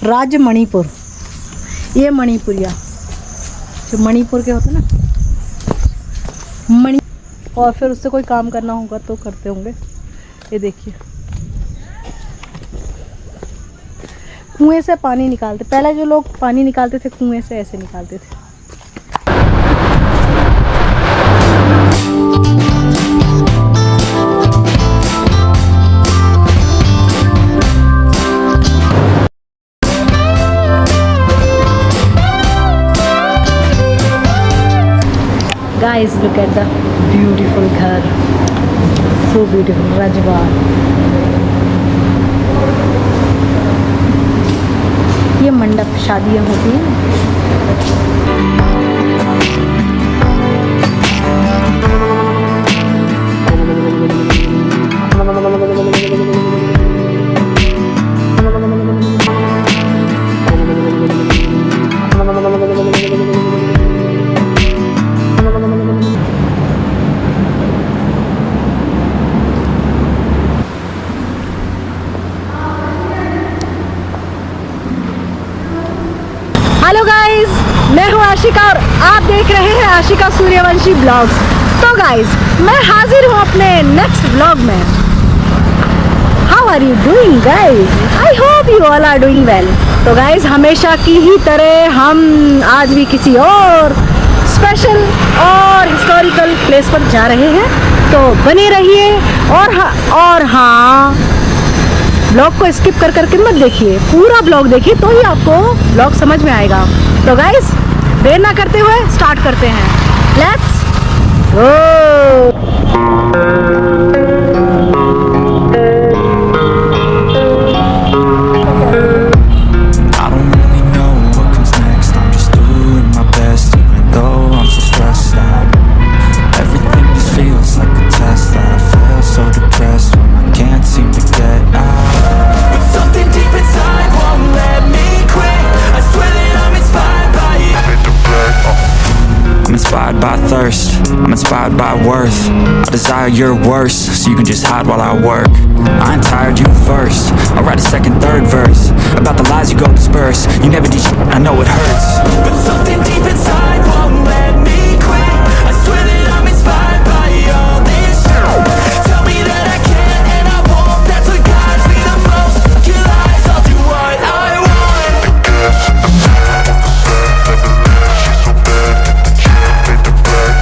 राज्य मणिपुर। ये मणिपुरिया जो मणिपुर के होते ना मणि, और फिर उससे कोई काम करना होगा तो करते होंगे। ये देखिए कुएं से पानी निकालते, पहले जो लोग पानी निकालते थे कुएं से ऐसे निकालते थे। Guys, look at the beautiful घर, so beautiful, रजवाड़। ये मंडप शादियाँ होती हैं। हेलो गाइस, मैं हूँ आशिका और आप देख रहे हैं आशिका सूर्यवंशी ब्लॉग्स। तो गाइस, मैं हाजिर हूँ अपने नेक्स्ट ब्लॉग में। How are you doing guys? I hope you all are doing well. तो गाइस, हमेशा की ही तरह हम आज भी किसी और स्पेशल और हिस्टोरिकल प्लेस पर जा रहे हैं, तो बने रहिए। और हाँ, ब्लॉग को स्किप कर करके मत देखिए, पूरा ब्लॉग देखिए तो ही आपको ब्लॉग समझ में आएगा। तो गाइस, देर ना करते हुए स्टार्ट करते हैं। Let's go. I'm inspired by worth. I desire your worst, so you can just hide while I work. I ain't tired, you first. I'll write a second, third verse about the lies you go disperse. You never did shit, I know it hurts, but something deep inside won't let me quit. I swear that I'm inspired by all this shit. Tell me that I can and I won't. That's what guides me the most. Your lies, I'll do what I want. The gas in the back of the set, never left. She's so bad that the chick made the black.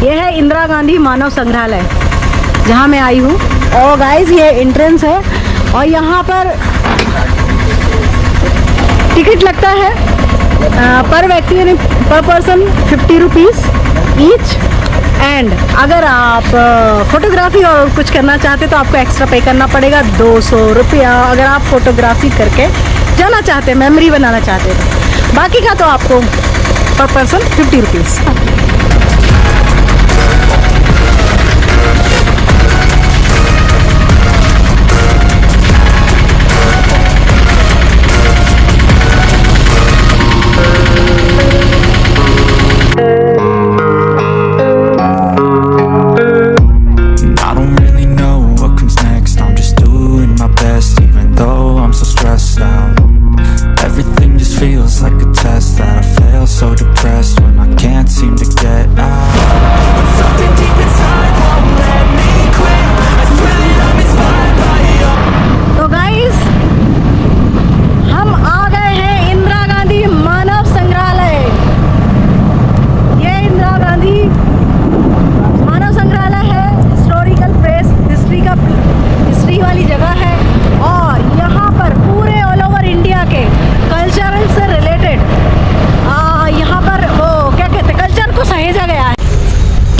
ये है इंदिरा गांधी मानव संग्रहालय जहाँ मैं आई हूँ। और guys, ये entrance है और यहाँ पर टिकट लगता है पर व्यक्ति यानी पर पर्सन 50 रुपीज़ ईच। एंड अगर आप फोटोग्राफी और कुछ करना चाहते तो आपको एक्स्ट्रा पे करना पड़ेगा 200 रुपया, अगर आप फोटोग्राफी करके जाना चाहते हैं, मेमोरी बनाना चाहते हैं। बाकी का तो आपको पर पर्सन 50 रुपीज़।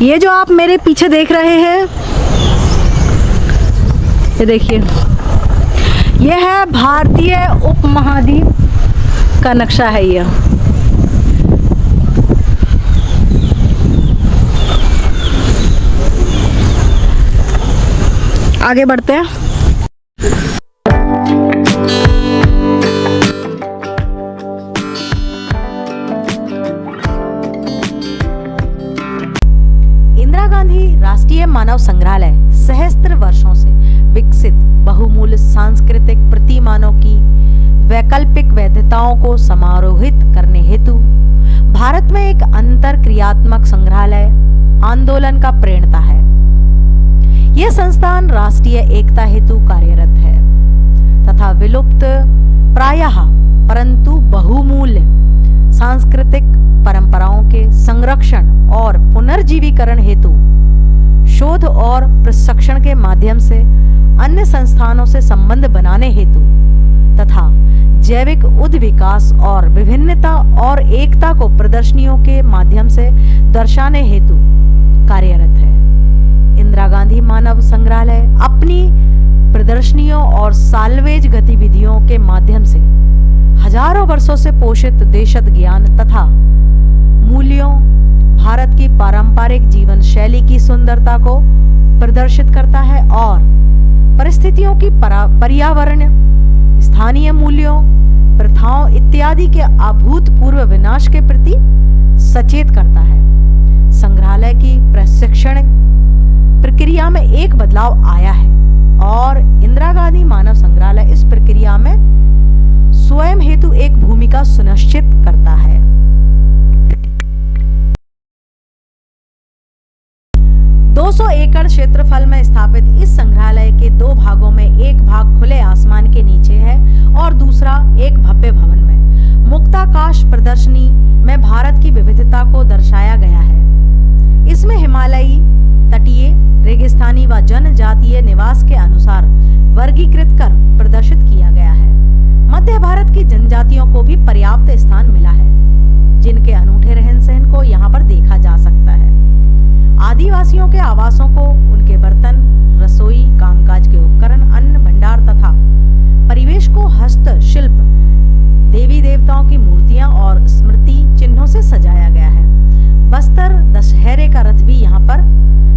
ये जो आप मेरे पीछे देख रहे हैं, ये देखिए, ये है भारतीय उपमहाद्वीप का नक्शा है। ये आगे बढ़ते हैं। इंदिरा गांधी राष्ट्रीय राष्ट्रीय मानव संग्रहालय सहस्त्र वर्षों से विकसित बहुमूल्य सांस्कृतिक प्रतिमानों की वैकल्पिक वैधताओं को समारोहित करने हेतु भारत में एक अंतरक्रियात्मक संग्रहालय आंदोलन का प्रेरणा है। यह संस्थान राष्ट्रीय एकता हेतु कार्यरत है तथा विलुप्त प्रायः परंतु बहुमूल्य सांस्कृतिक परंपराओं के संरक्षण और पुनर्जीवीकरण हेतु शोध और प्रशिक्षण के माध्यम से अन्य संस्थानों से संबंध बनाने हेतु तथा जैविक उद्विकास और विभिन्नता और एकता को प्रदर्शनियों के माध्यम से दर्शाने हेतु कार्यरत है। इंदिरा गांधी मानव संग्रहालय अपनी प्रदर्शनियों और साल्वेज गतिविधियों के माध्यम से हजारों वर्षों से पोषित देशज ज्ञान तथा मूल्यों, भारत की पारंपरिक जीवन शैली की सुंदरता को प्रदर्शित करता है और परिस्थितियों की पर्यावरण, स्थानीय मूल्यों, प्रथाओं इत्यादि के अभूतपूर्व विनाश के प्रति सचेत करता है। संग्रहालय की प्रशिक्षण प्रक्रिया में एक बदलाव आया है और इंदिरा गांधी मानव संग्रहालय इस प्रक्रिया में स्वयं हेतु एक भूमिका सुनिश्चित करता है। एकड़ क्षेत्रफल में स्थापित इस संग्रहालय के दो भागों में एक भाग खुले आसमान के नीचे है और दूसरा एक भव्य भवन में मुक्ताकाश प्रदर्शनी में भारत की विविधता को दर्शाया गया है। इसमें हिमालयी, तटीय, रेगिस्तानी व जनजातीय निवास के अनुसार वर्गीकृत कर प्रदर्शित किया गया है। मध्य भारत की जनजातियों को भी पर्याप्त स्थान मिला है, जिनके अनूठे रहन सहन को यहाँ पर देखा जा सकता है। आदिवासियों के आवासों को उनके बर्तन, रसोई, कामकाज के उपकरण, अन्न भंडार तथा परिवेश को हस्तशिल्प, देवी देवताओं की मूर्तियां और स्मृति चिन्हों से सजाया गया है। बस्तर दशहरे का रथ भी यहाँ पर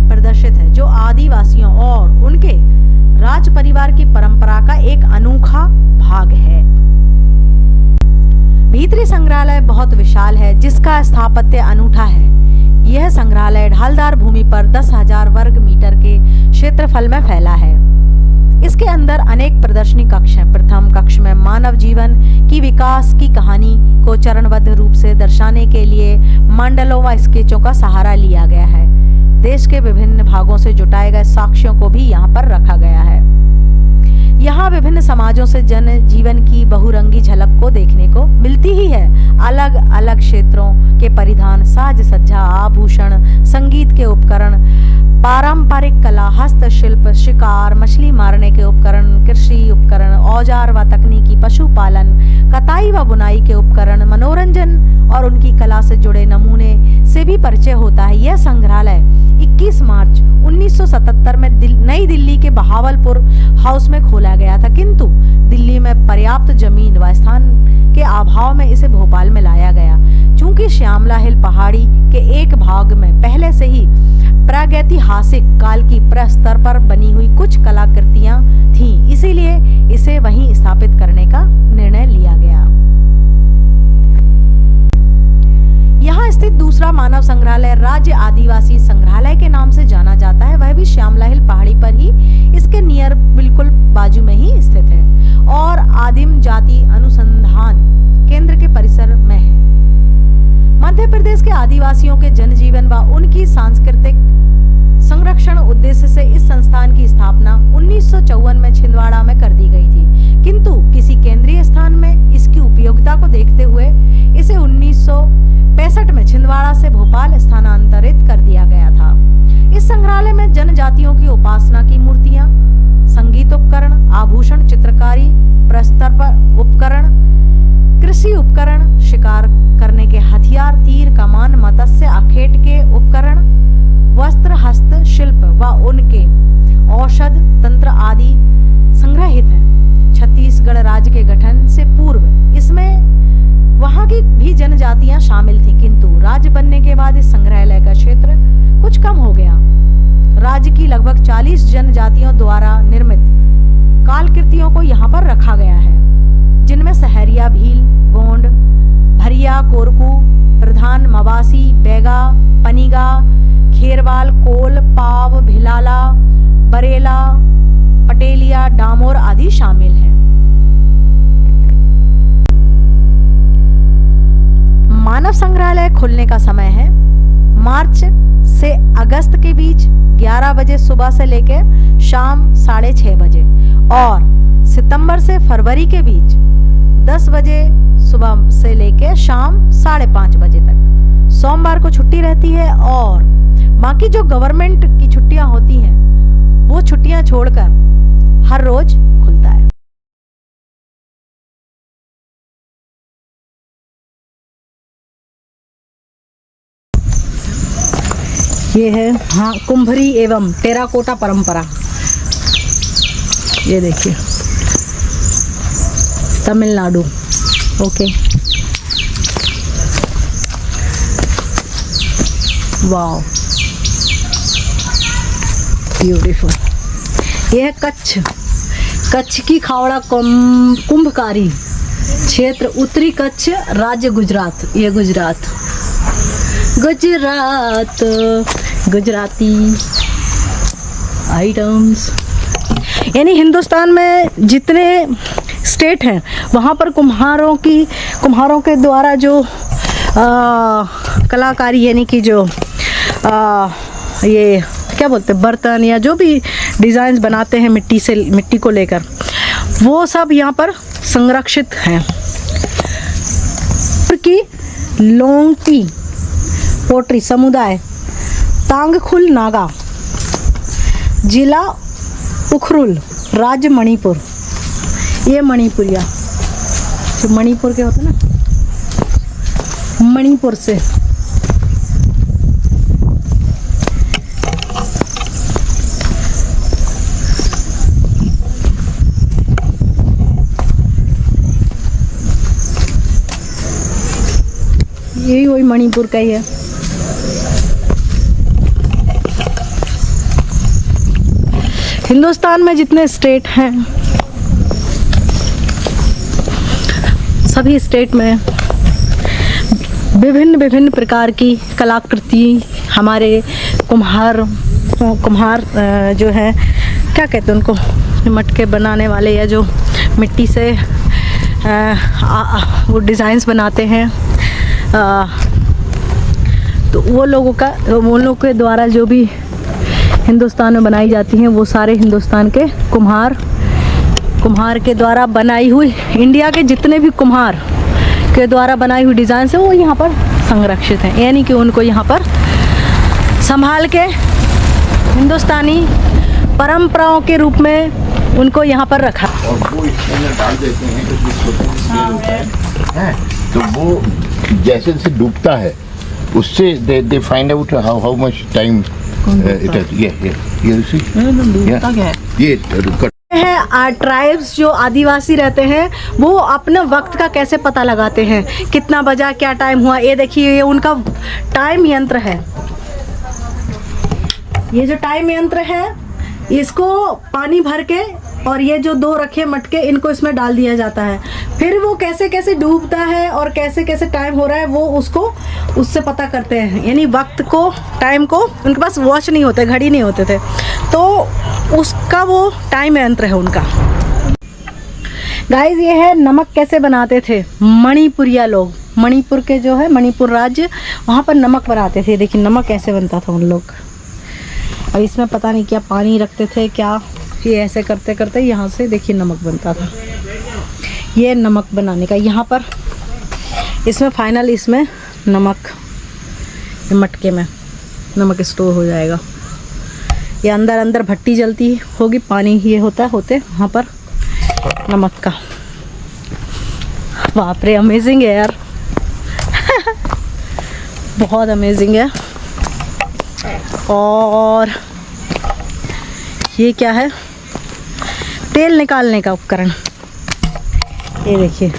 प्रदर्शित है, जो आदिवासियों और उनके राज परिवार की परंपरा का एक अनोखा भाग है। भीतरी संग्रहालय बहुत विशाल है, जिसका स्थापत्य अनूठा है। यह संग्रहालय ढालदार भूमि पर 10,000 वर्ग मीटर के क्षेत्रफल में फैला है। इसके अंदर अनेक प्रदर्शनी कक्ष हैं। प्रथम कक्ष में मानव जीवन की विकास की कहानी को चरणबद्ध रूप से दर्शाने के लिए मंडलों व स्केचों का सहारा लिया गया है। देश के विभिन्न भागों से जुटाए गए साक्ष्यों को भी यहाँ पर रखा गया है। यहाँ विभिन्न समाजों से जन जीवन की बहुरंगी झलक को देखने को मिलती ही है। अलग अलग क्षेत्रों के परिधान, साज सज्जा, आभूषण, संगीत के उपकरण, पारंपरिक कला, हस्तशिल्प, शिकार, मछली मारने के उपकरण, कृषि उपकरण, औजार व तकनीकी, पशुपालन, कताई व बुनाई के उपकरण, मनोरंजन और उनकी कला से जुड़े नमूने से भी परिचय होता है। यह संग्रहालय 21 मार्च 1977 में नई दिल्ली के बहावलपुर हाउस में खोला गया था, किंतु दिल्ली में पर्याप्त जमीन व स्थान के अभाव में इसे भोपाल में लाया गया। चूंकि श्यामला हिल पहाड़ी के एक भाग में पहले से ही प्रागैतिहासिक काल की प्रस्तर पर बनी हुई कुछ कलाकृतियां थीं, इसीलिए इसे वहीं स्थापित करने का निर्णय लिया गया। यहाँ स्थित दूसरा मानव संग्रहालय राज्य आदिवासी संग्रहालय के नाम से जाना जाता है। वह भी श्यामला हिल पहाड़ी पर ही इसके नियर बिल्कुल बाजू में ही स्थित है और आदिम जाति अनुसंधान केंद्र के परिसर में है। मध्य प्रदेश के आदिवासियों के जनजीवन व उनकी सांस्कृतिक संरक्षण उद्देश्य से इस संस्थान की स्थापना 1954 में छिंदवाड़ा में कर दी गई थी, किंतु किसी केंद्रीय स्थान में इसकी उपयोगिता को देखते हुए इसे 1965 में छिंदवाड़ा से भोपाल स्थानांतरित कर दिया गया था। इस संग्रहालय में जनजातियों की उपासना की मूर्तियां, संगीत उपकरण, आभूषण, चित्रकारी, प्रस्तर पर उपकरण, कृषि उपकरण, शिकार करने के हथियार, तीर, कमान, मत्स्य अखेट के उपकरण, वस्त्र, हस्त शिल्प व उनके औषध तंत्र आदि संग्रहित हैं। छत्तीसगढ़ राज्य के गठन से पूर्व इसमें वहां की भी जनजातियां शामिल थीं, किंतु राज्य बनने के बाद इस संग्रहालय का क्षेत्र कुछ कम हो गया। राज्य की लगभग 40 जनजातियों द्वारा निर्मित कालकृतियों को यहाँ पर रखा गया है, जिनमें सहरिया, भील, गोंड, भरिया, कोरकू, प्रधान, मवासी, बैगा, पनीगा, खेरवाल, कोल, पाव, पटियाला, बरेला, पटेलिया, डामोर आदि शामिल हैं। मानव संग्रहालय खुलने का समय है मार्च से अगस्त के बीच 11 बजे सुबह से लेकर शाम 6:30 बजे और सितंबर से फरवरी के बीच 10 बजे सुबह से लेकर शाम 5:30 बजे तक। सोमवार को छुट्टी रहती है और बाकी जो गवर्नमेंट की छुट्टियां होती हैं वो छुट्टियां छोड़कर हर रोज खुलता है। ये है हाँ कुंभरी एवं टेराकोटा परंपरा। ये देखिए तमिलनाडु। Okay wow beautiful. ये है कच्छ की खावड़ा कुंभकारी क्षेत्र, उत्तरी कच्छ, राज्य गुजरात। ये गुजराती आइटम्स। यानी हिंदुस्तान में जितने स्टेट हैं वहाँ पर कुम्हारों के द्वारा जो कलाकारी यानी कि जो ये क्या बोलते हैं बर्तन या जो भी डिज़ाइंस बनाते हैं मिट्टी को लेकर, वो सब यहाँ पर संरक्षित हैं। की लोंगटी पोट्री समुदाय, तांगखुल नागा, जिला उखरुल, राज्य मणिपुर। ये मणिपुरिया जो मणिपुर के होते हैं ना, मणिपुर से। यही वही मणिपुर का ही है। हिंदुस्तान में जितने स्टेट हैं सभी स्टेट में विभिन्न प्रकार की कलाकृति हमारे कुम्हार जो है क्या कहते हैं उनको, मटके बनाने वाले या जो मिट्टी से वो डिज़ाइंस बनाते हैं, तो वो लोगों के द्वारा जो भी हिंदुस्तान में बनाई जाती हैं वो सारे हिंदुस्तान के कुम्हार के द्वारा बनाई हुई, इंडिया के जितने भी कुम्हार के द्वारा बनाई हुई डिज़ाइन है वो यहाँ पर संरक्षित हैं। यानी कि उनको यहाँ पर संभाल के हिंदुस्तानी परंपराओं के रूप में उनको यहाँ पर रखा। और वो इसमें डाल देते हैं तो तो वो जैसे जैसे डूबता है उससे they find out how much time it is. ये ट्राइब्स जो आदिवासी रहते हैं वो अपने वक्त का कैसे पता लगाते हैं, कितना बजा, क्या टाइम हुआ। ये देखिए ये उनका टाइम यंत्र है। ये जो टाइम यंत्र है इसको पानी भर के और ये जो 2 रखे मटके इनको इसमें डाल दिया जाता है। फिर वो कैसे कैसे डूबता है और कैसे कैसे टाइम हो रहा है वो उससे पता करते हैं। यानी वक्त को, टाइम को, उनके पास वॉच नहीं होते, घड़ी नहीं होते थे, तो उसका वो टाइम यंत्र है उनका। गाइस ये है नमक कैसे बनाते थे मणिपुरिया लोग। मणिपुर के जो है मणिपुर राज्य, वहाँ पर नमक बनाते थे। देखिए नमक कैसे बनता था उन लोग। अब इसमें पता नहीं क्या पानी रखते थे क्या, ये ऐसे करते करते यहाँ से देखिए नमक बनता था। ये नमक बनाने का यहाँ पर इसमें फाइनल इसमें नमक मटके में नमक स्टोर हो जाएगा। ये अंदर भट्टी जलती होगी, पानी ये होते वहाँ पर नमक का। बाप रे अमेजिंग है यार बहुत अमेजिंग है। और ये क्या है, तेल निकालने का उपकरण। ये देखिए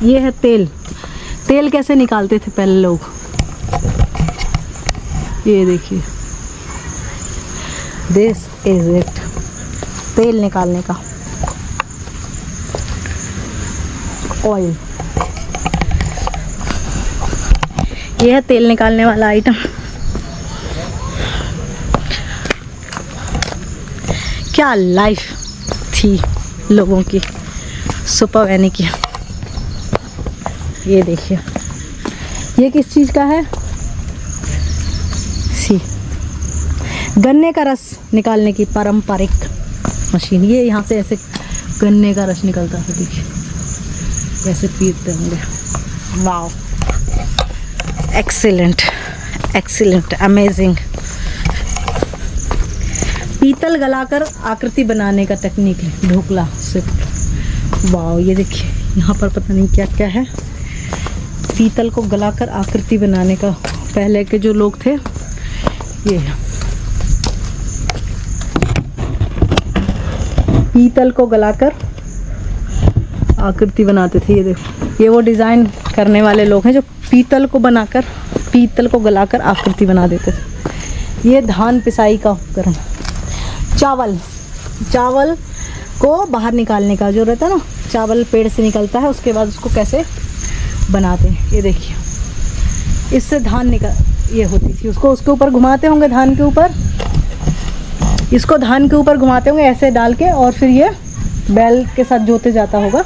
ये है तेल कैसे निकालते थे पहले लोग। ये देखिए दिस इज इट, तेल निकालने का ऑयल। ये है तेल निकालने वाला आइटम। क्या लाइफ थी लोगों की, सुपर यानी कि। ये देखिए, ये किस चीज़ का है? सी गन्ने का रस निकालने की पारंपरिक मशीन। ये यहाँ से ऐसे गन्ने का रस निकलता है, देखिए ऐसे पीते होंगे। Wow, excellent excellent, amazing. पीतल गलाकर आकृति बनाने का टेक्निक है, ढोकला से। वाओ, ये देखिए यहाँ पर पता नहीं क्या क्या है। पीतल को गलाकर आकृति बनाने का, पहले के जो लोग थे ये पीतल को गलाकर आकृति बनाते थे। ये देखो, ये वो डिज़ाइन करने वाले लोग हैं जो पीतल को बनाकर, पीतल को गलाकर आकृति बना देते थे। ये धान पिसाई का उपकरण। चावल को बाहर निकालने का जो रहता है ना, चावल पेड़ से निकलता है, उसके बाद उसको कैसे बनाते हैं। ये देखिए, इससे धान ये होती थी, उसको उसके ऊपर घुमाते होंगे, धान के ऊपर, इसको धान के ऊपर घुमाते होंगे ऐसे डाल के, और फिर ये बैल के साथ जोते जाता होगा,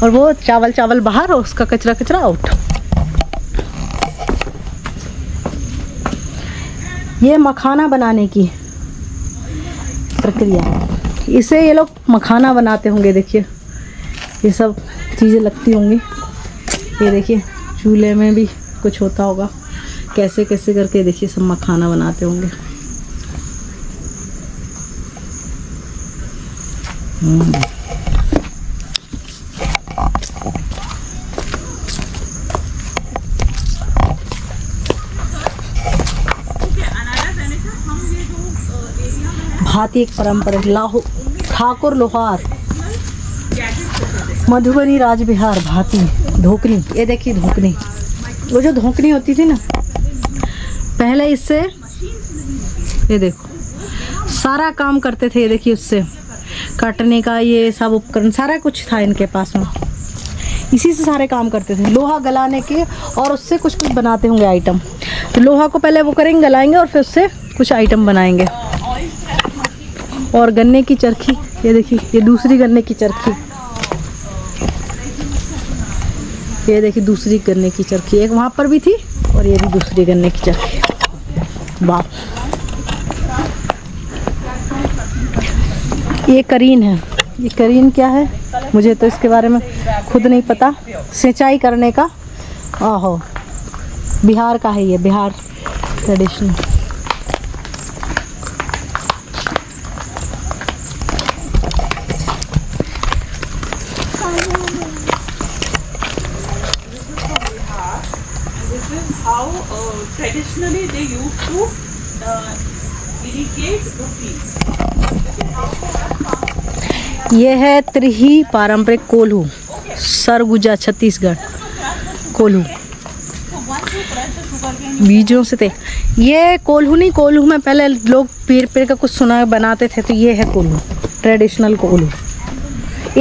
और वो चावल बाहर और उसका कचरा आउट। ये मखाना बनाने की प्रक्रिया, इसे ये लोग मखाना बनाते होंगे। देखिए ये सब चीज़ें लगती होंगी। ये देखिए चूल्हे में भी कुछ होता होगा, कैसे कैसे करके देखिए सब मखाना बनाते होंगे। भाती एक परंपरा, ठाकुर लोहार, मधुबनी राजबिहार, भाती, धोकनी। ये देखिए धोकनी, वो जो धोकनी होती थी ना पहले, इससे ये देखो सारा काम करते थे। ये देखिए उससे काटने का ये सब उपकरण सारा कुछ था इनके पास में, इसी से सारे काम करते थे। लोहा गलाने के और उससे कुछ कुछ बनाते होंगे आइटम। तो लोहा को पहले वो करेंगे, गलाएंगे, और फिर उससे कुछ आइटम बनाएंगे। और गन्ने की चरखी, ये देखिए ये दूसरी गन्ने की चरखी, ये देखिए दूसरी गन्ने की चरखी, एक वहाँ पर भी थी और ये भी दूसरी गन्ने की चरखी। वाह, ये करीन है। ये करीन क्या है मुझे तो इसके बारे में खुद नहीं पता। सिंचाई करने का, आहो बिहार का है ये, Bihar traditional. Traditionally they used to irrigate the fields. ये है त्रिही पारंपरिक कोल्हू, सरगुजा छत्तीसगढ़। कोल्हू बीजों से थे ये। कोल्हू नहीं, कोल्हू में पहले लोग पेड़ का कुछ सुना बनाते थे, तो ये है कोल्हू, ट्रेडिशनल कोल्हू।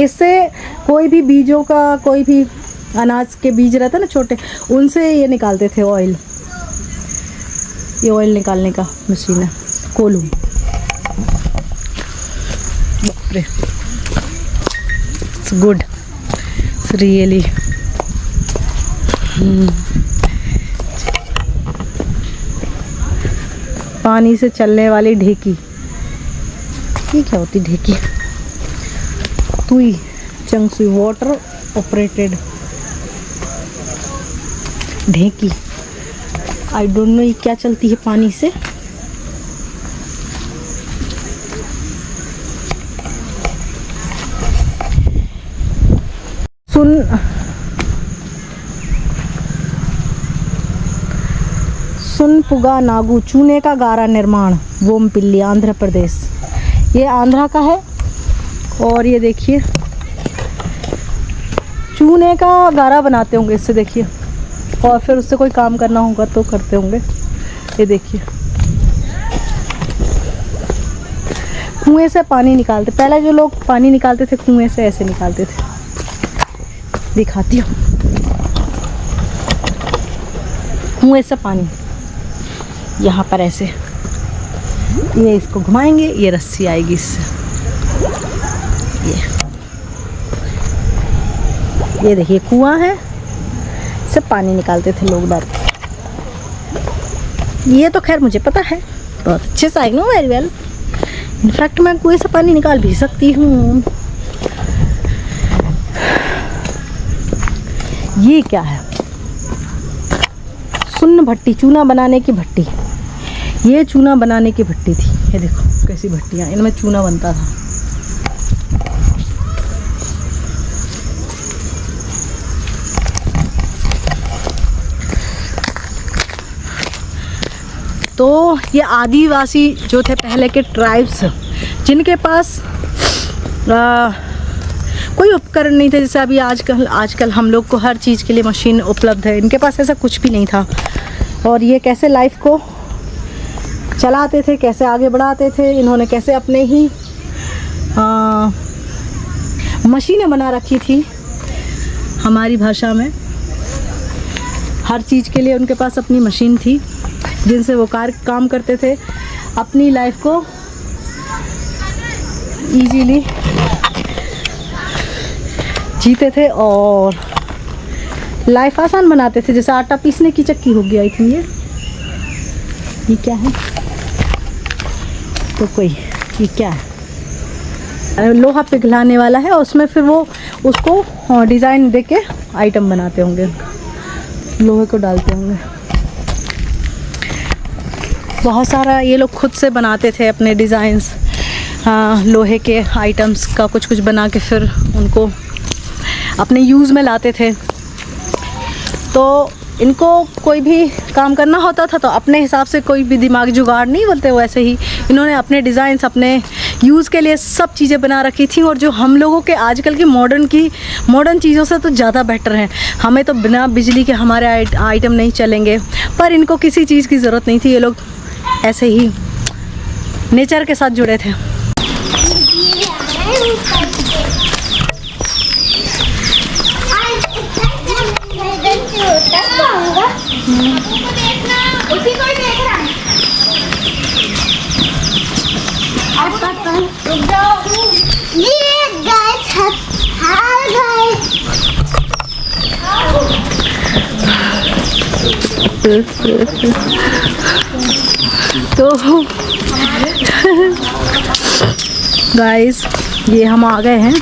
इससे कोई भी बीजों का, कोई भी अनाज के बीज रहता ना छोटे, उनसे ये निकालते थे ऑयल। ये ऑयल निकालने का मशीन है कोल्हू। It's good, it's really. पानी से चलने वाली ढेकी, ये क्या होती ढेकी? तुई चंगसुई, वाटर ऑपरेटेड ढेकी। आई डोंट नो ये क्या चलती है पानी से। सुनपुगा नागू, चूने का गारा निर्माण, वोमपिल्ली, आंध्र प्रदेश। ये आंध्रा का है। और ये देखिए चूने का गारा बनाते होंगे इससे, देखिए, और फिर उससे कोई काम करना होगा तो करते होंगे। ये देखिए कुएं से पानी निकालते, पहले जो लोग पानी निकालते थे कुएं से ऐसे निकालते थे। दिखाती हूँ, कुएं से पानी यहाँ पर ऐसे, ये इसको घुमाएंगे, ये रस्सी आएगी इससे, ये देखिए कुआं है, से पानी निकालते थे लोग बात। ये तो खैर मुझे पता है बहुत अच्छे से, I know very well. In fact मैं कुएं से पानी निकाल भी सकती हूँ। ये क्या है? सुन्न भट्टी, चूना बनाने की भट्टी। ये चूना बनाने की भट्टी थी। ये देखो कैसी भट्टियाँ, इनमें चूना बनता था। तो ये आदिवासी जो थे पहले के ट्राइब्स, जिनके पास कोई उपकरण नहीं थे, जैसे अभी आजकल हम लोग को हर चीज़ के लिए मशीन उपलब्ध है, इनके पास ऐसा कुछ भी नहीं था। और ये कैसे लाइफ को चलाते थे, कैसे आगे बढ़ाते थे, इन्होंने कैसे अपने ही मशीनें बना रखी थी। हमारी भाषा में हर चीज़ के लिए उनके पास अपनी मशीन थी, जिनसे वो काम करते थे, अपनी लाइफ को इजीली जीते थे और लाइफ आसान बनाते थे। जैसे आटा पीसने की चक्की हो गई थी। ये क्या है? तो कोई ये क्या है? लोहा पिघलाने वाला है और उसमें फिर वो उसको डिज़ाइन देके आइटम बनाते होंगे, लोहे को डालते होंगे। बहुत सारा ये लोग खुद से बनाते थे अपने डिज़ाइंस, लोहे के आइटम्स का कुछ कुछ बना के फिर उनको अपने यूज़ में लाते थे। तो इनको कोई भी काम करना होता था तो अपने हिसाब से कोई भी दिमाग जुगाड़ नहीं बोलते, वैसे ही इन्होंने अपने डिज़ाइंस अपने यूज़ के लिए सब चीज़ें बना रखी थी। और जो हम लोगों के आजकल की मॉडर्न चीज़ों से तो ज़्यादा बेटर हैं। हमें तो बिना बिजली के हमारे आइटम नहीं चलेंगे, पर इनको किसी चीज़ की ज़रूरत नहीं थी। ये लोग ऐसे ही नेचर के साथ जुड़े थे। तो गाइस ये हम आ गए हैं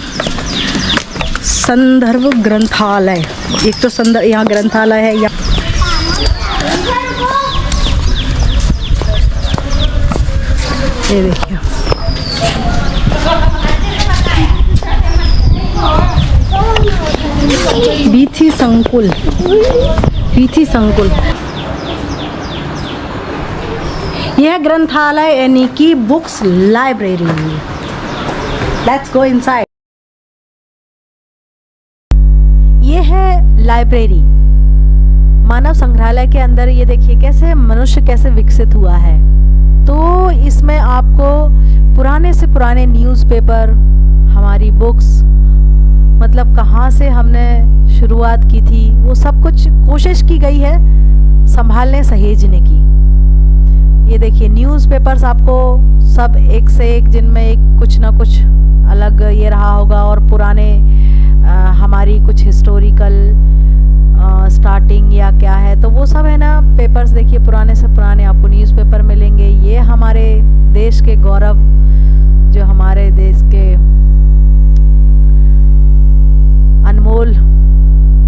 संदर्भ ग्रंथालय। एक तो यहाँ ग्रंथालय है, या ये देखिए बीथी संकुल। यह ग्रंथालय यानी कि books library. Let's go inside. ये है लाइब्रेरी, मानव संग्रहालय के अंदर। ये देखिए कैसे मनुष्य कैसे विकसित हुआ है। तो इसमें आपको पुराने से पुराने न्यूज़पेपर, हमारी बुक्स, मतलब कहाँ से हमने शुरुआत की थी, वो सब कुछ कोशिश की गई है संभालने सहेजने की। ये देखिए न्यूज़पेपर्स आपको सब एक से एक, जिनमें एक कुछ ना कुछ अलग ये रहा होगा। और पुराने हमारी कुछ हिस्टोरिकल स्टार्टिंग या क्या है, तो वो सब है ना पेपर्स। देखिए पुराने से पुराने आपको न्यूज़पेपर मिलेंगे। ये हमारे देश के गौरव, जो हमारे देश के अनमोल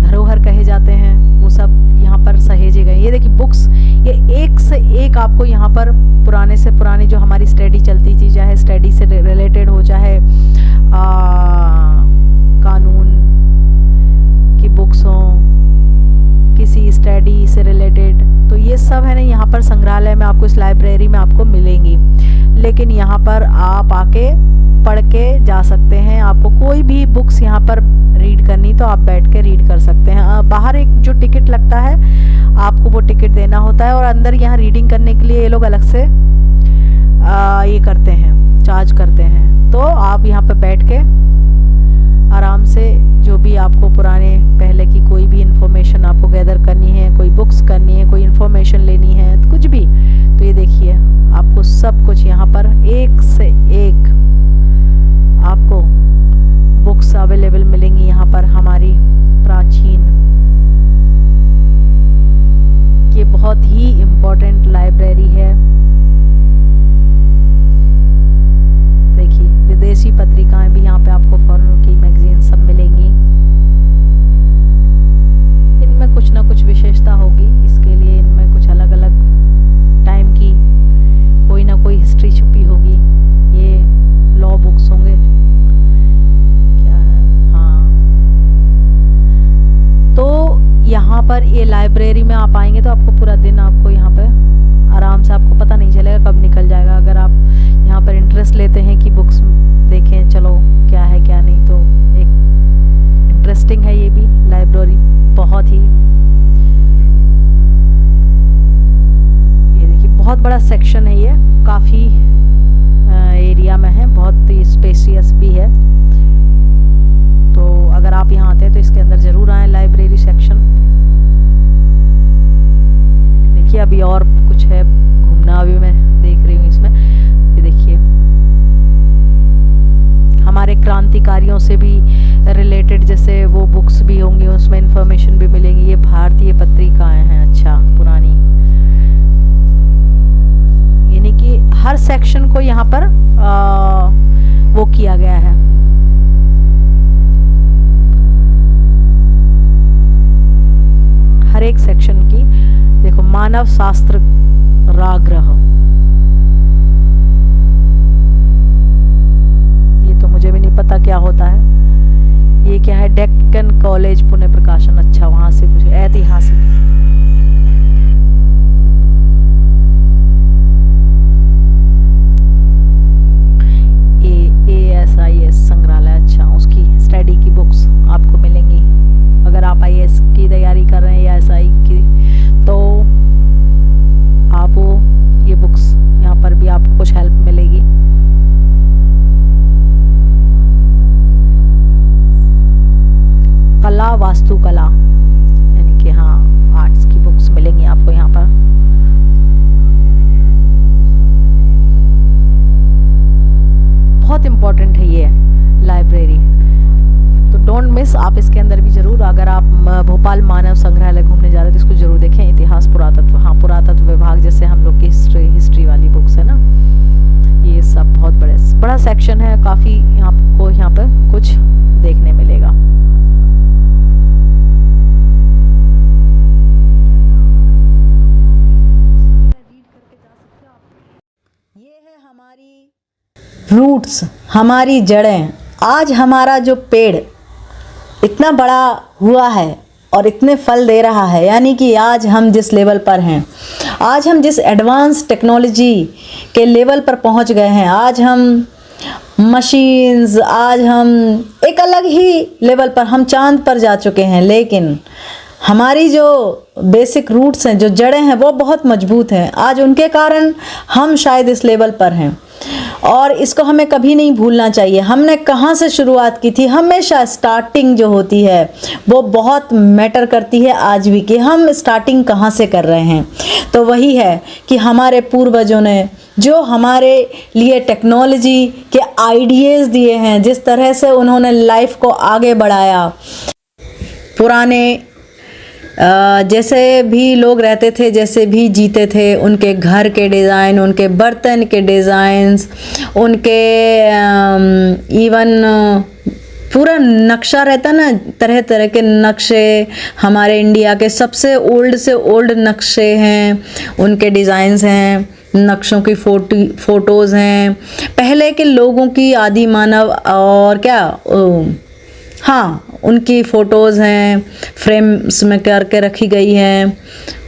धरोहर कहे जाते हैं, वो सब यहाँ पर सहेजे गए। ये देखिए बुक्स, ये एक से एक आपको यहाँ पर पुराने से पुरानी जो हमारी स्टडी चलती थी, चाहे स्टडी से रिलेटेड हो, चाहे कानून की बुक्स हों, किसी स्टडी से रिलेटेड, तो ये सब है ना यहाँ पर संग्रहालय में आपको, इस लाइब्रेरी में आपको मिलेंगी। लेकिन यहाँ पर आप आके पढ़ के जा सकते हैं। आपको कोई भी बुक्स यहाँ पर रीड करनी तो आप बैठ के रीड कर सकते हैं। बाहर एक जो टिकट लगता है आपको वो टिकट देना होता है, और अंदर यहाँ रीडिंग करने के लिए ये लोग अलग से ये करते हैं, चार्ज करते हैं। तो आप यहाँ पे बैठ के आराम से जो भी आपको पुराने पहले की कोई भी इंफॉर्मेशन आपको गैदर करनी है, कोई बुक्स करनी है, कोई इंफॉर्मेशन लेनी है, तो कुछ भी, तो ये देखिए आपको सब कुछ यहाँ पर एक से एक आपको बुक्स अवेलेबल मिलेंगी। यहाँ पर हमारी प्राचीन, ये बहुत ही इम्पोर्टेंट लाइब्रेरी है। देखिए विदेशी पत्रिकाएं भी यहाँ पे आपको फॉरेनर की मैगजीन सब मिलेंगी। इनमें कुछ ना कुछ विशेषता होगी, इसके लिए इनमें कुछ अलग अलग टाइम की कोई ना कोई हिस्ट्री छुपी होगी। ये लॉ बुक्स होंगे, क्या है, हाँ। तो यहाँ पर ये लाइब्रेरी में आप आएंगे तो आपको पूरा दिन आपको यहाँ पे आराम से, आपको पता नहीं चलेगा कब निकल जाएगा। अगर आप यहाँ पर इंटरेस्ट लेते हैं कि बुक्स देखें, चलो क्या है क्या नहीं, तो एक इंटरेस्टिंग है ये भी लाइब्रेरी बहुत ही। ये देखिए बहुत बड़ा सेक्शन है, ये काफ़ी एरिया में है, बहुत ही स्पेसियस भी है। तो अगर आप यहाँ आते हैं तो इसके अंदर ज़रूर आएँ, लाइब्रेरी सेक्शन। देखिए अभी और कुछ है घूमना, अभी मैं देख रही हूँ इसमें। ये देखिए हमारे क्रांतिकारियों से भी रिलेटेड जैसे वो बुक्स भी होंगी, उसमें इंफॉर्मेशन भी मिलेगी। ये भारतीय पत्रिकाएं हैं, अच्छा पुरानी, यानी कि हर सेक्शन को यहाँ पर वो किया गया है। हर एक सेक्शन की देखो, मानव शास्त्र राग्रह, ये तो मुझे भी नहीं पता क्या होता है। ये क्या है, डेक्कन कॉलेज पुणे प्रकाशन, अच्छा वहां से कुछ ऐतिहासिक। ASIS संग्रहालय, अच्छा उसकी स्टडी की बुक्स आपको मिलेंगी। अगर आप IAS की तैयारी कर रहे हैं या SI की, तो आप वो ये बुक्स यहाँ पर भी आपको कुछ हेल्प मिलेगी। कला, वास्तुकला, यानी कि हाँ आर्ट्स की बुक्स मिलेंगी आपको यहाँ पर। बहुत इम्पोर्टेंट है ये लाइब्रेरी, तो डोंट मिस। आप इसके अंदर भी ज़रूर, अगर आप भोपाल मानव संग्रहालय घूमने जा रहे हैं तो इसको ज़रूर देखें। इतिहास, पुरातत्व, हाँ पुरातत्व विभाग जैसे हम लोग की हिस्ट्री वाली बुक्स है ना, ये सब बहुत बड़ा सेक्शन है। काफ़ी आपको यहाँ पर कुछ देखने मिलेगा। ये है हमारी रूट्स, हमारी जड़ें। आज हमारा जो पेड़ इतना बड़ा हुआ है और इतने फल दे रहा है, यानी कि आज हम जिस लेवल पर हैं, आज हम जिस एडवांस टेक्नोलॉजी के लेवल पर पहुंच गए हैं, आज हम मशीन्स, आज हम एक अलग ही लेवल पर, हम चांद पर जा चुके हैं। लेकिन हमारी जो बेसिक रूट्स हैं, जो जड़ें हैं, वो बहुत मजबूत हैं। आज उनके कारण हम शायद इस लेवल पर हैं, और इसको हमें कभी नहीं भूलना चाहिए। हमने कहाँ से शुरुआत की थी, हमेशा स्टार्टिंग जो होती है वो बहुत मैटर करती है आज भी, कि हम स्टार्टिंग कहाँ से कर रहे हैं। तो वही है कि हमारे पूर्वजों ने जो हमारे लिए टेक्नोलॉजी के आइडियाज़ दिए हैं, जिस तरह से उन्होंने लाइफ को आगे बढ़ाया, पुराने जैसे भी लोग रहते थे, जैसे भी जीते थे, उनके घर के डिज़ाइन, उनके बर्तन के डिज़ाइंस, उनके इवन पूरा नक्शा रहता ना, तरह तरह के नक्शे, हमारे इंडिया के सबसे ओल्ड से ओल्ड नक्शे हैं, उनके डिज़ाइंस हैं, नक्शों की फ़ोटोज़ हैं, पहले के लोगों की, आदि मानव और क्या, हाँ उनकी फ़ोटोज़ हैं, फ्रेम्स में करके रखी गई हैं।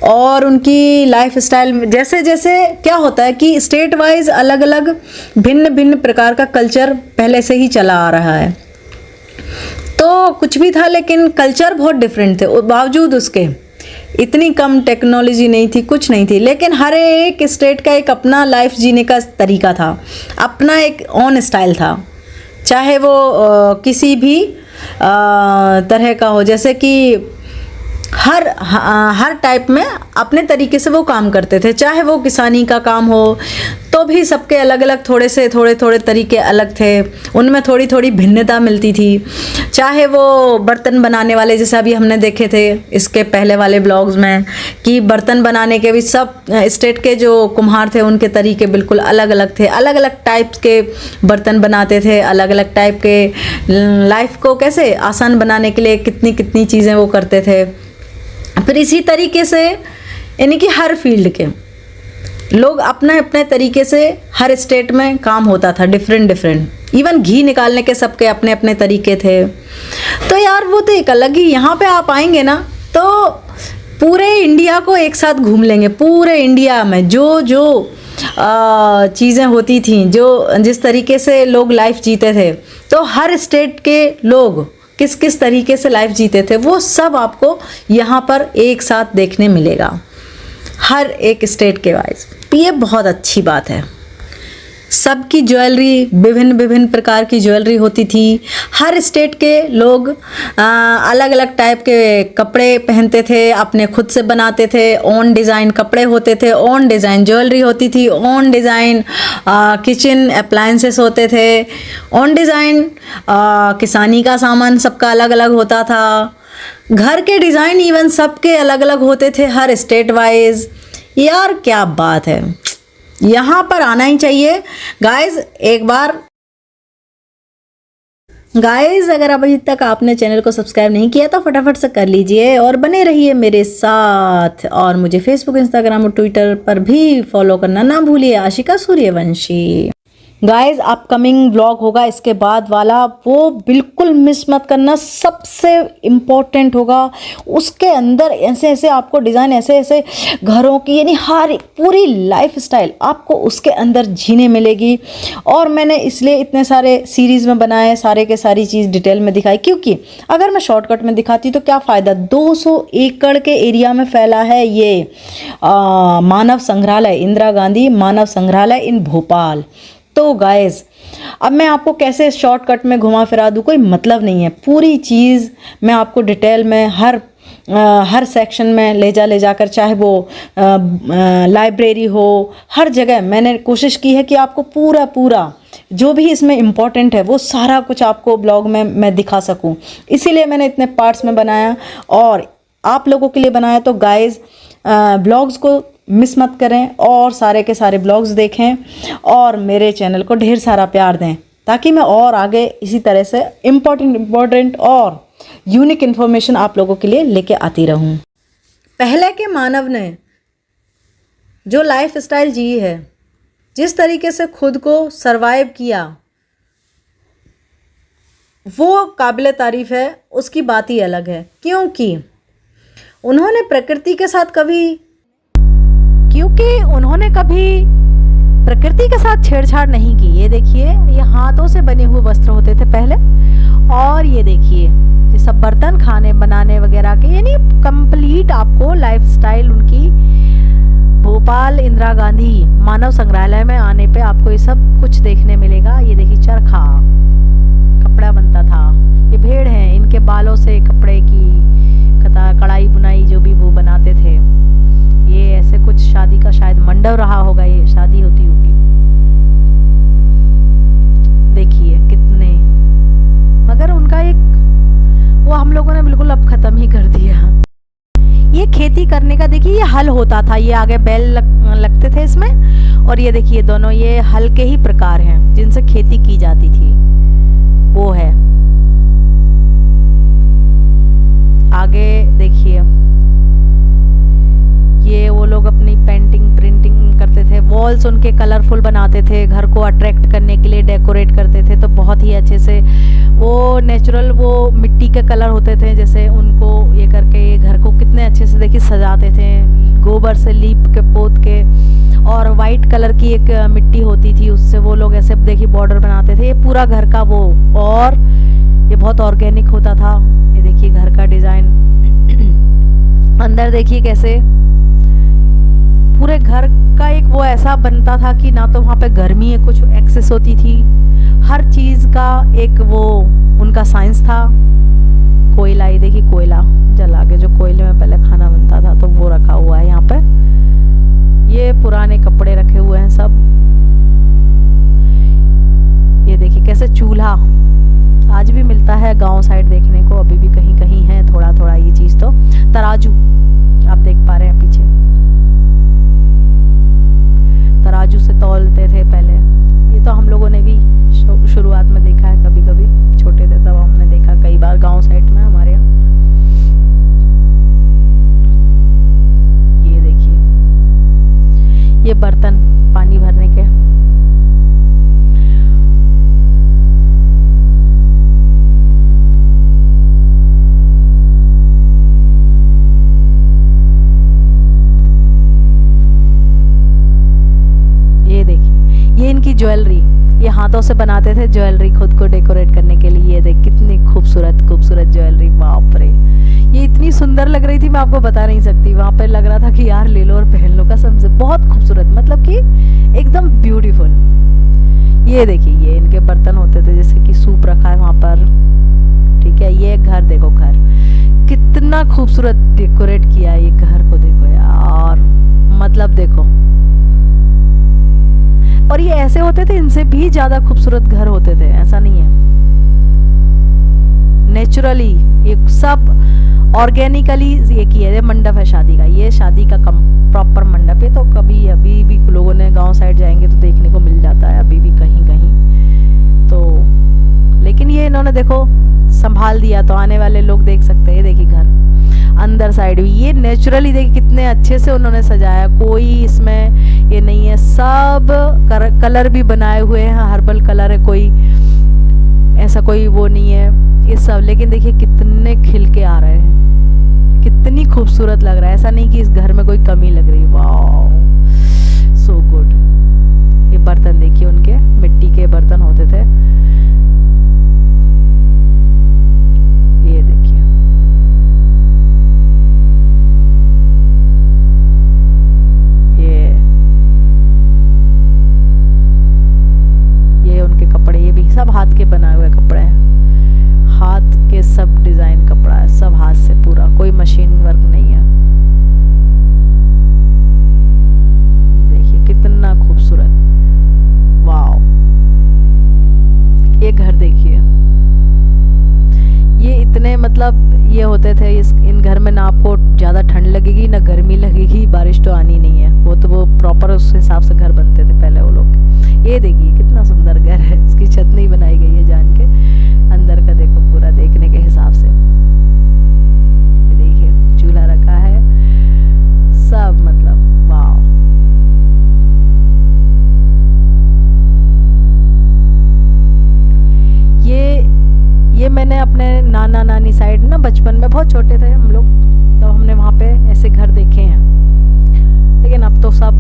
और उनकी लाइफ स्टाइल, जैसे जैसे क्या होता है कि स्टेट वाइज अलग अलग भिन्न भिन्न प्रकार का कल्चर पहले से ही चला आ रहा है। तो कुछ भी था, लेकिन कल्चर बहुत डिफरेंट थे। बावजूद उसके इतनी कम टेक्नोलॉजी नहीं थी, कुछ नहीं थी, लेकिन हर एक स्टेट का एक अपना लाइफ जीने का तरीका था, अपना एक ऑन स्टाइल था, चाहे वो किसी भी तरह का हो। जैसे कि हर टाइप में अपने तरीके से वो काम करते थे, चाहे वो किसानी का काम हो तो तो भी सबके अलग अलग थोड़े थोड़े तरीके अलग थे, उनमें थोड़ी थोड़ी भिन्नता मिलती थी। चाहे वो बर्तन बनाने वाले, जैसे अभी हमने देखे थे इसके पहले वाले ब्लॉग्स में, कि बर्तन बनाने के भी सब स्टेट के जो कुम्हार थे उनके तरीके बिल्कुल अलग अलग थे, अलग अलग टाइप्स के बर्तन बनाते थे, अलग अलग टाइप के लाइफ को कैसे आसान बनाने के लिए कितनी कितनी चीज़ें वो करते थे। फिर इसी तरीके से यानी कि हर फील्ड के लोग अपने अपने तरीके से हर स्टेट में काम होता था, डिफरेंट। इवन घी निकालने के सबके अपने अपने तरीके थे। तो यार वो तो एक अलग ही, यहाँ पे आप आएंगे ना तो पूरे इंडिया को एक साथ घूम लेंगे। पूरे इंडिया में जो जो चीज़ें होती थी, जो जिस तरीके से लोग लाइफ जीते थे, तो हर स्टेट के लोग किस किस तरीके से लाइफ जीते थे वो सब आपको यहाँ पर एक साथ देखने मिलेगा, हर एक स्टेट के वाइज। ये बहुत अच्छी बात है। सबकी ज्वेलरी विभिन्न विभिन्न प्रकार की ज्वेलरी होती थी। हर स्टेट के लोग अलग अलग टाइप के कपड़े पहनते थे, अपने खुद से बनाते थे। ओन डिज़ाइन कपड़े होते थे, ओन डिज़ाइन ज्वेलरी होती थी, ओन डिज़ाइन किचन अप्लायंसेस होते थे, ओन डिज़ाइन किसानी का सामान सबका अलग अलग होता था। घर के डिज़ाइन इवन सबके अलग अलग होते थे हर स्टेट वाइज। यार क्या बात है, यहाँ पर आना ही चाहिए गाइज एक बार। गाइज अगर अभी तक आपने चैनल को सब्सक्राइब नहीं किया तो फटाफट से कर लीजिए और बने रहिए मेरे साथ। और मुझे फेसबुक, इंस्टाग्राम और ट्विटर पर भी फॉलो करना ना भूलिए, Ashika Suryavanshi. Guys upcoming vlog होगा इसके बाद वाला, वो बिल्कुल मिस मत करना, सबसे इम्पोर्टेंट होगा। उसके अंदर ऐसे ऐसे आपको डिज़ाइन, ऐसे ऐसे घरों की, यानी हर पूरी लाइफ स्टाइल आपको उसके अंदर जीने मिलेगी। और मैंने इसलिए इतने सारे सीरीज़ में बनाए, सारे के सारी चीज़ डिटेल में दिखाई, क्योंकि अगर मैं शॉर्टकट में दिखाती तो क्या फ़ायदा। 200 एकड़ के एरिया में फैला है ये मानव संग्रहालय, इंदिरा गांधी मानव संग्रहालय इन भोपाल। तो गाइस अब मैं आपको कैसे शॉर्टकट में घुमा फिरा दूँ, कोई मतलब नहीं है। पूरी चीज़ मैं आपको डिटेल में हर सेक्शन में ले जाकर, चाहे वो लाइब्रेरी हो, हर जगह मैंने कोशिश की है कि आपको पूरा जो भी इसमें इम्पोर्टेंट है वो सारा कुछ आपको ब्लॉग में मैं दिखा सकूं। इसीलिए मैंने इतने पार्ट्स में बनाया और आप लोगों के लिए बनाया। तो गाइस ब्लॉग्स को मिस मत करें और सारे के सारे ब्लॉग्स देखें और मेरे चैनल को ढेर सारा प्यार दें, ताकि मैं और आगे इसी तरह से इम्पोर्टेंट और यूनिक इन्फॉर्मेशन आप लोगों के लिए लेके आती रहूं। पहले के मानव ने जो लाइफ स्टाइल जी है, जिस तरीके से खुद को सरवाइव किया, वो काबिल तारीफ़ है। उसकी बात ही अलग है, क्योंकि उन्होंने प्रकृति के साथ छेड़छाड़ नहीं की। ये देखिए, ये हाथों से बने हुए वस्त्र होते थे पहले, और ये देखिए ये सब बर्तन खाने बनाने वगैरह के, यानी कंप्लीट आपको लाइफस्टाइल उनकी भोपाल इंदिरा गांधी मानव संग्रहालय में आने पे आपको ये सब कुछ देखने मिलेगा। ये देखिए चरखा, कपड़ा बनता था, ये भेड़ हैं, इनके बालों से कपड़े की कढ़ाई बुनाई जो भी वो बनाते थे। ये ऐसे कुछ शादी का शायद मंडप रहा होगा, ये शादी होती होगी। देखिए कितने, मगर उनका एक वो हम लोगों ने बिल्कुल अब खत्म ही कर दिया। ये खेती करने का देखिए, ये हल होता था, ये आगे बैल लगते थे इसमें, और ये देखिए दोनों ये हल के ही प्रकार हैं जिनसे खेती की जाती थी। वो है आगे देखिए, ये वो लोग अपनी पेंटिंग प्रिंटिंग करते थे, वॉल्स उनके कलरफुल बनाते थे, घर को अट्रैक्ट करने के लिए डेकोरेट करते थे। तो बहुत ही अच्छे से वो नेचुरल वो मिट्टी के कलर होते थे, जैसे उनको ये करके घर को कितने अच्छे से देखिए सजाते थे, गोबर से लीप के पोत के। और वाइट कलर की एक मिट्टी होती थी, उससे वो लोग ऐसे देखिए बॉर्डर बनाते थे, ये पूरा घर का वो। और ये बहुत ऑर्गेनिक होता था। ये देखिए घर का डिज़ाइन, अंदर देखिए कैसे पूरे घर का एक वो ऐसा बनता था कि ना तो वहाँ पे गर्मी है कुछ एक्सेस होती थी, हर चीज़ का एक वो उनका साइंस था। कोयला, ये देखिए कोयला जला के, जो कोयले में पहले खाना बनता था, तो वो रखा हुआ है यहाँ पे। ये पुराने कपड़े रखे हुए हैं सब। हाँ, आज भी मिलता है गांव साइड देखने को, अभी भी कहीं कहीं है थोड़ा थोड़ा ये चीज़। तो तराजू आप देख पा रहे हैं पीछे, तराजू से तौलते थे पहले। ये तो हम लोगों ने भी शुरुआत में देखा है, कभी कभी छोटे थे तब हमने देखा कई बार गांव साइड में हमारे यहाँ। ये देखिए, ये बर्तन पानी भरने के, ये देखिए, ये इनकी ज्वेलरी, ये हाथों से बनाते थे ज्वेलरी खुद को डेकोरेट करने के लिए। ये देख कितनी खूबसूरत खूबसूरत ज्वेलरी, बाप रे, ये इतनी सुंदर लग रही थी, मैं आपको बता नहीं सकती। वहाँ पे लग रहा था कि यार ले लो और पहन लो, कसम से बहुत खूबसूरत, मतलब कि एकदम ब्यूटीफुल। ये देखिए, ये इनके बर्तन होते थे, जैसे कि सूप रखा है वहाँ पर, ठीक है। ये घर देखो, घर कितना खूबसूरत डेकोरेट किया है, ये घर को देखो यार, मतलब देखो। और ये ऐसे होते थे, इनसे भी ज्यादा खूबसूरत घर होते थे, ऐसा नहीं है। नेचुरली ये सब ऑर्गेनिकली ये किया है। मंडप है शादी का, ये शादी का प्रॉपर मंडप है। तो कभी अभी भी लोगों ने गांव साइड जाएंगे तो देखने को मिल जाता है, अभी भी कहीं कहीं तो। लेकिन ये इन्होंने देखो संभाल दिया, तो आने वाले लोग देख सकते हैं। ये देखिए घर अंदर साइड भी, ये नेचुरली देखिए कितने अच्छे से उन्होंने सजाया, कोई इसमें ये नहीं है। सब कलर भी बनाए हुए हैं, हर्बल कलर है, कोई ऐसा कोई वो नहीं है ये सब। लेकिन देखिए कितने खिल के आ रहे हैं, कितनी खूबसूरत लग रहा है। ऐसा नहीं कि इस घर में कोई कमी लग रही। Wow, so good. ये बर्तन देखिए, उनके मिट्टी के बर्तन होते थे। ये देखिए, ये उनके कपड़े, ये भी सब हाथ के बनाए हुए कपड़े हैं, हाथ के सब डिजाइन कपड़ा है, सब हाथ से, पूरा कोई मशीन वर्क नहीं है। देखिए कितना खूबसूरत, वाओ। ये घर देखिए, ये इतने मतलब ये होते थे, इन घर में ना आपको ज़्यादा ठंड लगेगी ना गर्मी लगेगी, बारिश तो आनी नहीं है। वो प्रॉपर उस हिसाब से घर बनते थे पहले वो लोग। ये देखिए कितना सुंदर घर है, उसकी छत नहीं बनाई गई है जान के, अंदर का देखो पूरा देखने के हिसाब से। ये देखिए चूल्हा रखा है, सब मतलब वाओ। ये मैंने अपने नाना नानी साइड ना, बचपन में बहुत छोटे थे हम लोग, तो हमने वहाँ पे ऐसे घर देखे हैं। लेकिन अब तो सब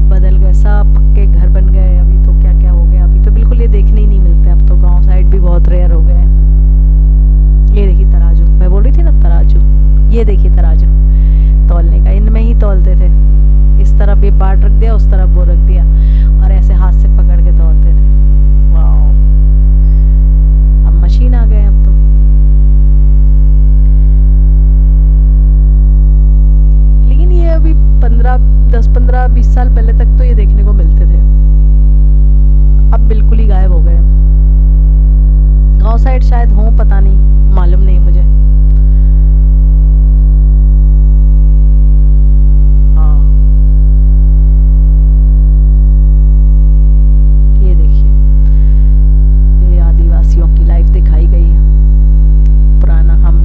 बदल गए, सब पक्के घर बन गए। अभी तो क्या क्या हो गया, अभी तो बिल्कुल ये देखने ही नहीं मिलते। अब तो गांव साइड भी बहुत रेयर हो गए। ये देखिए तराजू, मैं बोल रही थी ना तराजू, ये देखिए तराजू तौलने का, इनमें ही तौलते थे। इस तरफ ये पार्ट रख दिया, उस तरफ वो रख दिया, और ऐसे हाथ से पकड़ के तौलते थे। वाओ, अब मशीन आ गए अब तो। लेकिन ये अभी 10-15-20 साल पहले तक तो ये देखने को मिलते थे, अब बिल्कुल ही गायब हो गए। गांव साइड शायद हो, पता नहीं, मालूम नहीं मुझे। हाँ, ये देखिए, ये आदिवासियों की लाइफ दिखाई गई है, पुराना। हम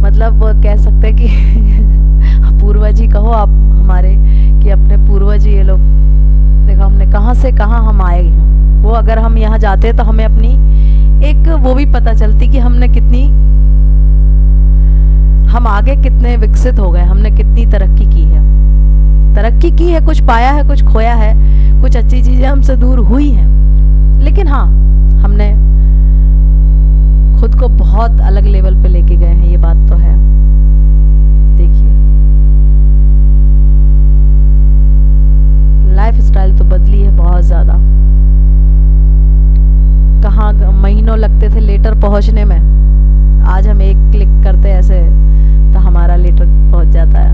मतलब कह सकते हैं कि पूर्वज ही कहो आप हमारे, कि अपने पूर्वज ये लोग। देखो हमने कहाँ से कहाँ हम आए हैं। वो अगर हम यहाँ जाते तो हमें अपनी एक वो भी पता चलती कि हमने कितनी, हम आगे कितने विकसित हो गए, हमने कितनी तरक्की की है। तरक्की की है, कुछ पाया है, कुछ खोया है, कुछ अच्छी चीजें हमसे दूर हुई हैं। लेकिन हाँ, हमने खुद को बहुत अलग लेवल पे लेके गए हैं, ये बात तो है। देखिए लाइफ स्टाइल तो बदली है बहुत ज़्यादा। कहाँ महीनों लगते थे लेटर पहुँचने में, आज हम एक क्लिक करते ऐसे तो हमारा लेटर पहुँच जाता है।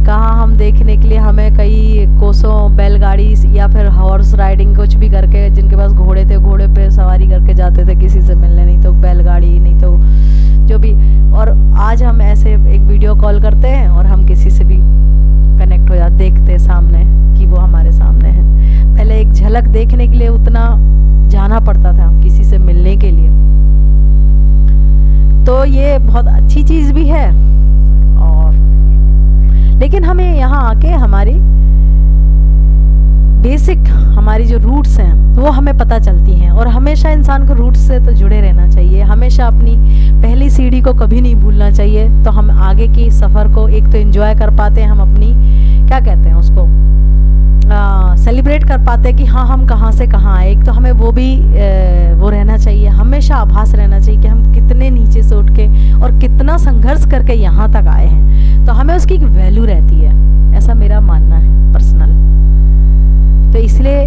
कहाँ हम देखने के लिए हमें कई कोसों बैलगाड़ी या फिर हॉर्स राइडिंग कुछ भी करके, जिनके पास घोड़े थे घोड़े पे सवारी करके जाते थे किसी से मिलने, नहीं तो बैलगाड़ी, नहीं तो जो भी। और आज हम ऐसे एक वीडियो कॉल करते हैं और हम किसी से भी कनेक्ट हो जाते, देखते हैं सामने कि वो हमारे सामने है। पहले एक झलक देखने के लिए उतना जाना पड़ता था किसी से मिलने के लिए। तो ये बहुत अच्छी चीज़ भी है, और लेकिन हमें यहाँ आके हमारी बेसिक हमारी जो रूट्स हैं वो हमें पता चलती हैं। और हमेशा इंसान को रूट्स से तो जुड़े रहना चाहिए, हमेशा अपनी पहली सीढ़ी को कभी नहीं भूलना चाहिए। तो हम आगे की सफ़र को एक तो एंजॉय कर पाते हैं, हम अपनी क्या कहते हैं उसको सेलिब्रेट कर पाते हैं कि हाँ हम कहाँ से कहाँ आए। एक तो हमें वो भी वो रहना चाहिए, हमेशा आभास रहना चाहिए कि हम कितने नीचे से उठ के और कितना संघर्ष करके यहाँ तक आए हैं। तो हमें उसकी एक वैल्यू रहती है, ऐसा मेरा मानना है पर्सनल। तो इसलिए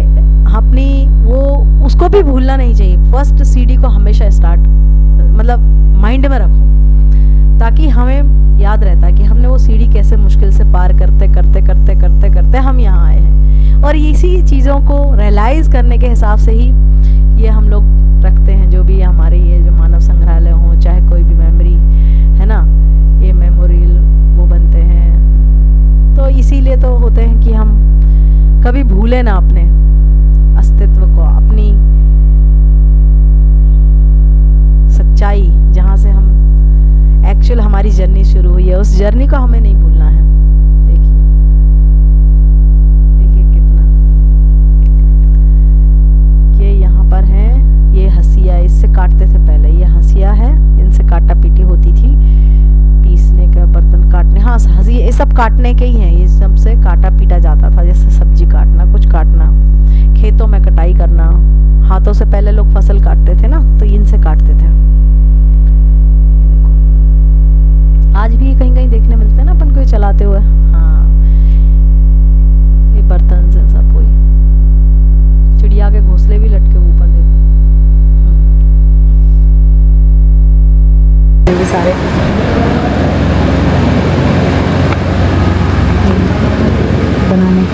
अपनी वो उसको भी भूलना नहीं चाहिए। फर्स्ट सीढ़ी को हमेशा स्टार्ट मतलब माइंड में रखो, ताकि हमें याद रहता है कि हमने वो सीढ़ी कैसे मुश्किल से पार करते करते करते करते करते हम यहाँ आए हैं। और इसी चीज़ों को रियलाइज़ करने के हिसाब से ही ये हम लोग रखते हैं, जो भी हमारे ये जो मानव संग्रहालय हो, चाहे कोई भी मेमोरी है ना, ये मेमोरियल वो बनते हैं। तो इसीलिए तो होते हैं कि हम कभी भूले ना अपने अस्तित्व को, अपनी सच्चाई, जहाँ से हम एक्चुअल हमारी जर्नी शुरू हुई है, उस जर्नी को हमें नहीं भूलना है। देखिए देखिए कितना ये यहाँ पर है, ये हंसिया, इससे काटते थे पहले, ये हंसिया है, इनसे काटा पीटी होती थी, पीसने का, बर्तन काटने, हाँ हंसी, ये सब काटने के ही हैं, ये सब से काटा पीटा जाता था। जैसे सब्जी काटना, कुछ काटना, खेतों में कटाई करना, हाथों से पहले लोग फसल काटते थे ना, तो इनसे काटते थे। आज भी कहीं कहीं देखने मिलते हैं ना अपन को चलाते हुए। हाँ ये बर्तन से सब, कोई चिड़िया के घोंसले भी लटके ऊपर देखो, ये सारे बनाने।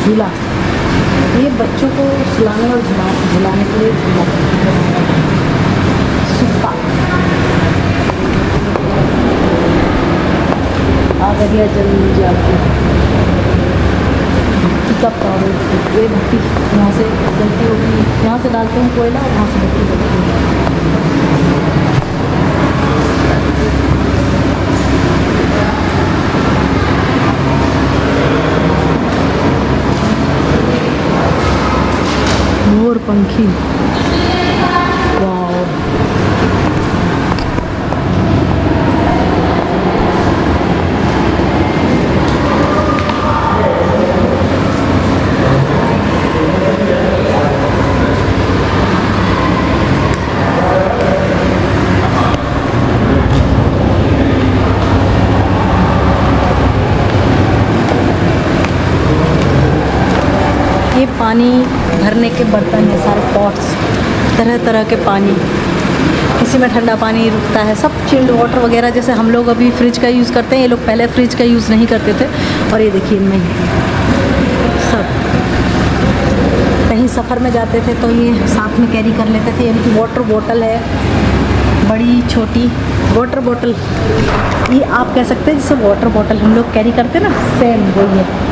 झूला, ये बच्चों को सुलाने और झुलाने के लिए झूला। सुप्पा आ गया जल्दी आपकी का पाउडर, ये भट्टी यहाँ से जलती होगी, यहाँ से डालते हैं कोयला और वहाँ से भट्टी जलती है। मोर पंखी, वाह ये पानी भरने के बर्तन है, सारे पॉट्स, तरह तरह के पानी, किसी में ठंडा पानी रुकता है, सब चिल्ड वाटर वगैरह, जैसे हम लोग अभी फ्रिज का यूज़ करते हैं, ये लोग पहले फ्रिज का यूज़ नहीं करते थे। और ये देखिए इनमें सब, कहीं सफ़र में जाते थे तो ये साथ में कैरी कर लेते थे। यानी कि वाटर बॉटल है, बड़ी छोटी वाटर बॉटल, ये आप कह सकते हैं जैसे वाटर बॉटल हम लोग कैरी करते हैं ना, सेम वही है।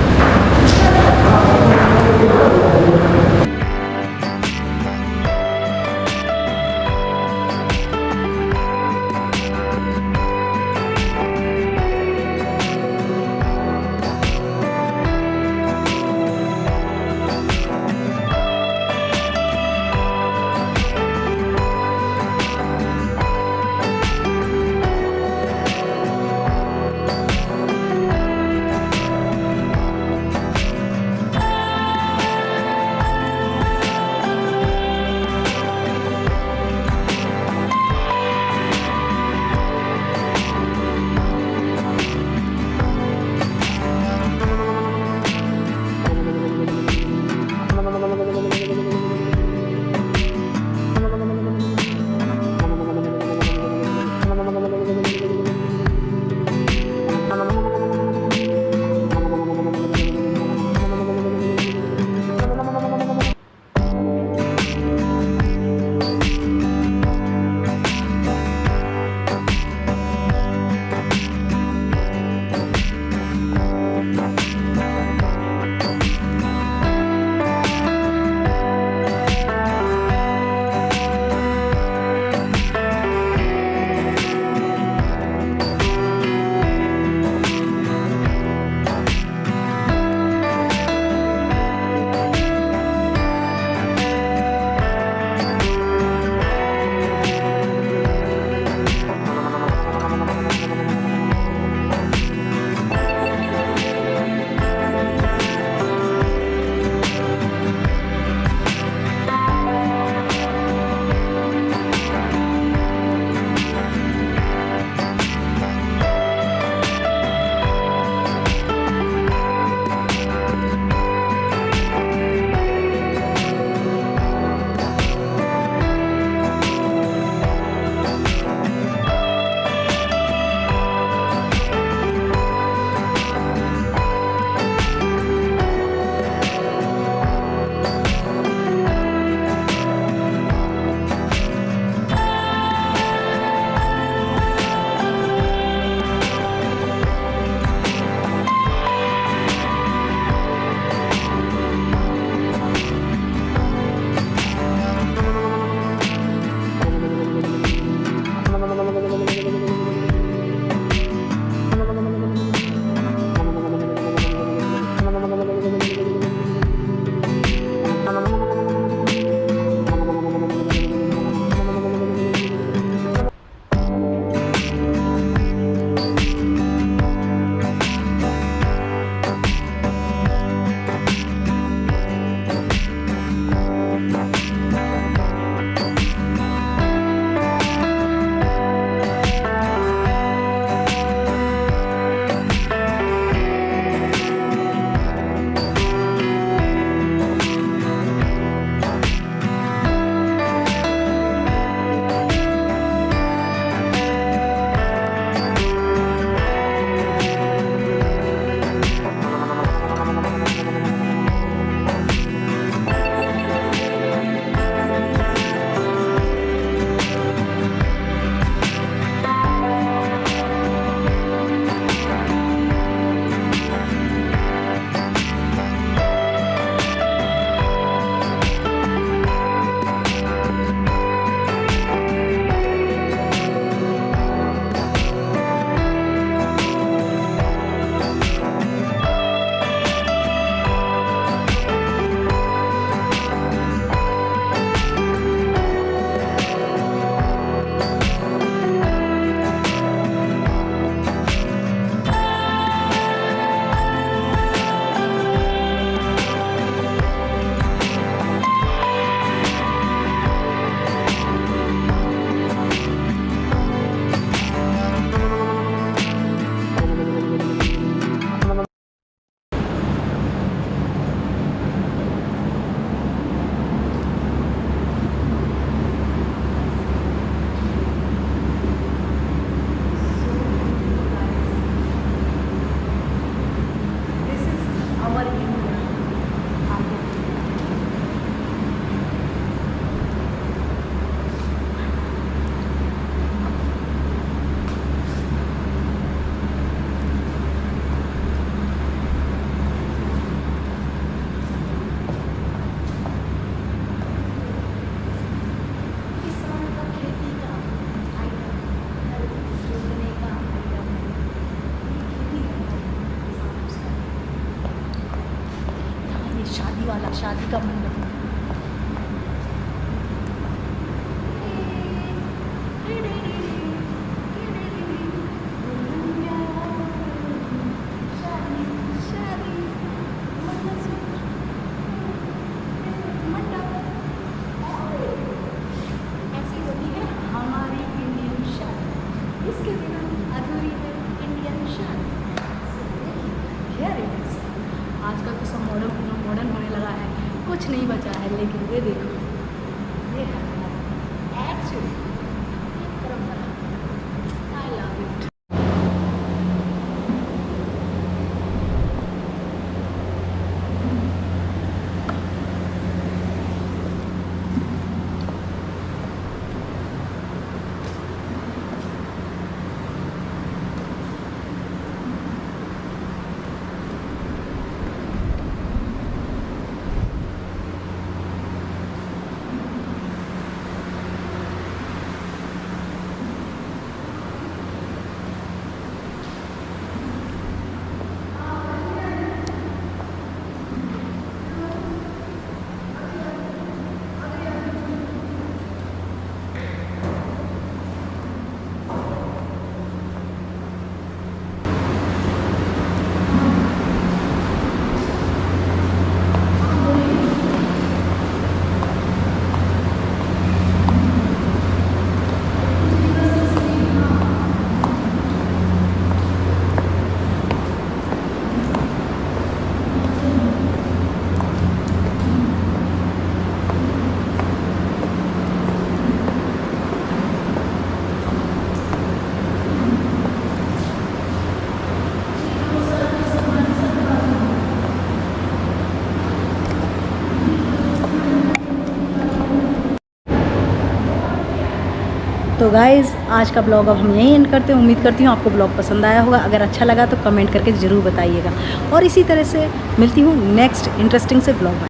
शादी का मंडप है। ऐसी होती है हमारी इंडियन शादी, इसके बिना अधूरी है इंडियन शादी। Here it is। आजकल तो सब मॉडर्न होने लगा है, कुछ नहीं बचा है, लेकिन ये देखो, ये है एक्चुअली परंपरा। I love it. तो गाइज़ आज का ब्लॉग अब हम यहीं एंड करते हैं। उम्मीद करती हूँ आपको ब्लॉग पसंद आया होगा। अगर अच्छा लगा तो कमेंट करके ज़रूर बताइएगा, और इसी तरह से मिलती हूँ नेक्स्ट इंटरेस्टिंग से ब्लॉग में।